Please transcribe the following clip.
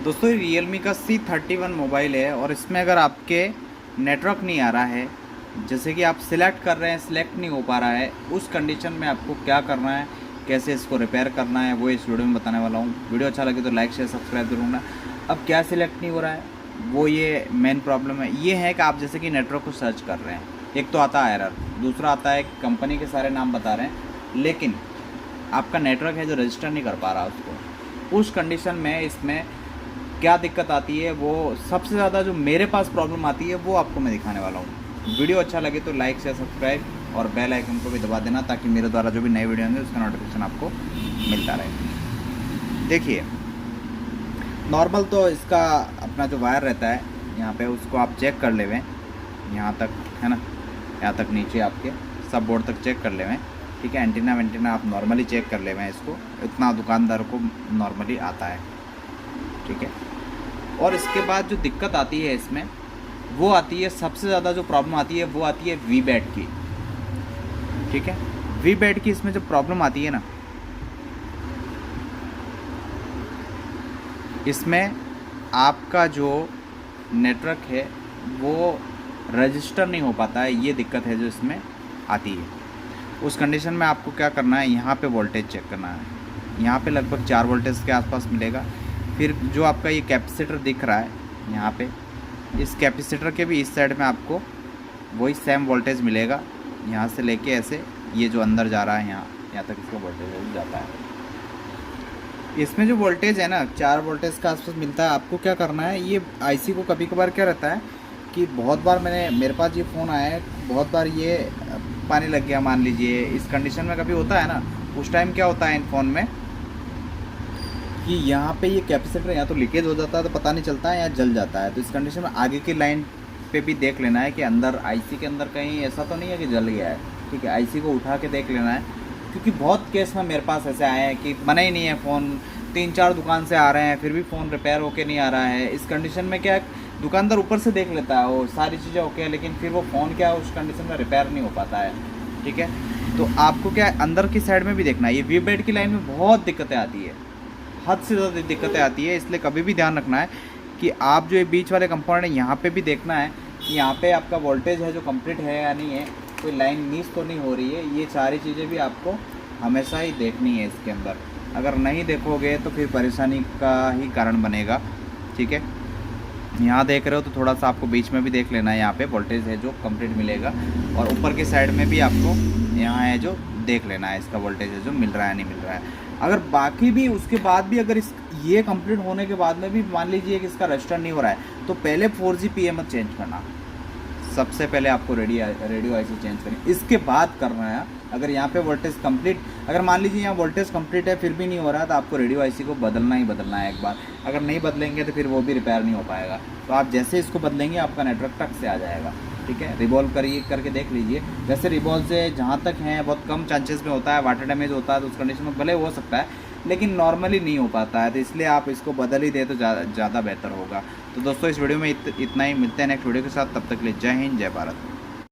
दोस्तों Realme का C31 mobile है और इसमें अगर आपके नेटवर्क नहीं आ रहा है, जैसे कि आप सिलेक्ट कर रहे हैं, सिलेक्ट नहीं हो पा रहा है, उस कंडीशन में आपको क्या करना है, कैसे इसको रिपेयर करना है, वो इस वीडियो में बताने वाला हूँ। वीडियो अच्छा लगे तो लाइक शेयर सब्सक्राइब जरूर करना। अब क्या सिलेक्ट नहीं हो रहा है, वो ये मेन प्रॉब्लम है। ये है कि आप जैसे कि नेटवर्क को सर्च कर रहे हैं, एक तो आता है एरर, दूसरा आता है कंपनी के सारे नाम बता रहे हैं, लेकिन आपका नेटवर्क है जो रजिस्टर नहीं कर पा रहा उसको। उस कंडीशन में इसमें क्या दिक्कत आती है, वो सबसे ज़्यादा जो मेरे पास प्रॉब्लम आती है वो आपको मैं दिखाने वाला हूँ। वीडियो अच्छा लगे तो लाइक शेयर सब्सक्राइब और बेल आइकन को भी दबा देना, ताकि मेरे द्वारा जो भी नए वीडियो होंगे उसका नोटिफिकेशन आपको मिलता रहे। देखिए, नॉर्मल तो इसका अपना जो वायर रहता है यहाँ पे, उसको आप चेक कर लेवें, यहाँ तक है ना, यहाँ तक नीचे आपके सब बोर्ड तक चेक कर लेवें, ठीक है। एंटीना वेंटीना आप नॉर्मली चेक कर लेवें, इसको इतना दुकानदार को नॉर्मली आता है, ठीक है। और इसके बाद जो दिक्कत आती है इसमें, वो आती है सबसे ज़्यादा जो प्रॉब्लम आती है वो आती है वीबैट की, ठीक है। वीबैट की इसमें जो प्रॉब्लम आती है ना, इसमें आपका जो नेटवर्क है वो रजिस्टर नहीं हो पाता है, ये दिक्कत है जो इसमें आती है। उस कंडीशन में आपको क्या करना है, यहाँ पे वोल्टेज चेक करना है। यहाँ पे लगभग 4 वोल्टेज के आसपास मिलेगा। फिर जो आपका ये कैपेसिटर दिख रहा है यहाँ पे, इस कैपेसिटर के भी इस साइड में आपको वही सेम वोल्टेज मिलेगा। यहाँ से लेके ऐसे ये जो अंदर जा रहा है यहाँ तक इसका वोल्टेज जाता है। इसमें जो वोल्टेज है ना, 4 वोल्टेज का आसपास मिलता है। आपको क्या करना है, ये आईसी को कभी कभार क्या रहता है कि बहुत बार मेरे पास ये फ़ोन आया है, बहुत बार ये पानी लग गया मान लीजिए, इस कंडीशन में कभी होता है ना, उस टाइम क्या होता है इन फ़ोन में कि यहाँ पे ये कैपेसिटर या तो लीकेज हो जाता है तो पता नहीं चलता है, या जल जाता है। तो इस कंडीशन में आगे की लाइन पे भी देख लेना है कि अंदर आईसी के अंदर कहीं ऐसा तो नहीं है कि जल गया है, ठीक है। आईसी को उठा के देख लेना है, क्योंकि बहुत केस में मेरे पास ऐसे आए हैं कि बना ही नहीं है फ़ोन, 3-4 दुकान से आ रहे हैं, फिर भी फ़ोन रिपेयर होके नहीं आ रहा है। इस कंडीशन में क्या, दुकानदार ऊपर से देख लेता है वो सारी चीज़ें ओके है, लेकिन फिर वो फ़ोन क्या उस कंडीशन में रिपेयर नहीं हो पाता है, ठीक है। तो आपको क्या अंदर की साइड में भी देखना है। ये वीबैट की लाइन में बहुत दिक्कतें आती है, हद से ज़्यादा दिक्कतें आती है, इसलिए कभी भी ध्यान रखना है कि आप जो ये बीच वाले कंपाउंड है यहाँ पे भी देखना है कि यहाँ पे आपका वोल्टेज है जो कंप्लीट है या नहीं है, कोई लाइन मिस तो नहीं हो रही है। ये सारी चीज़ें भी आपको हमेशा ही देखनी है इसके अंदर। अगर नहीं देखोगे तो फिर परेशानी का ही कारण बनेगा, ठीक है। यहाँ देख रहे हो तो थोड़ा सा आपको बीच में भी देख लेना है, यहाँ पे वोल्टेज है जो कंप्लीट मिलेगा, और ऊपर के साइड में भी आपको यहाँ है जो देख लेना है, इसका वोल्टेज है जो मिल रहा है नहीं मिल रहा है। अगर बाकी भी उसके बाद भी अगर ये कंप्लीट होने के बाद में भी मान लीजिए कि इसका रजिस्टर नहीं हो रहा है, तो पहले 4G PMS चेंज करना। सबसे पहले आपको रेडियो आईसी चेंज करनी, इसके बाद करना है। अगर यहाँ पे वोल्टेज कंप्लीट, अगर मान लीजिए यहाँ वोल्टेज कंप्लीट है फिर भी नहीं हो रहा, तो आपको रेडियो आईसी को बदलना ही बदलना है एक बार। अगर नहीं बदलेंगे तो फिर वो भी रिपेयर नहीं हो पाएगा। तो आप जैसे इसको बदलेंगे आपका नेटवर्क टक से आ जाएगा, ठीक है। रिवॉल्व करके देख लीजिए। वैसे रिवॉल्व से जहाँ तक है बहुत कम चांसेस में होता है, वाटर डैमेज होता है तो उस कंडीशन में भले हो सकता है, लेकिन नॉर्मली नहीं हो पाता है। तो इसलिए आप इसको बदल ही दे तो ज़्यादा बेहतर होगा। तो दोस्तों इस वीडियो में इतना ही, मिलते हैं नेक्स्ट वीडियो के साथ। तब तक के लिए जय हिंद, जय भारत।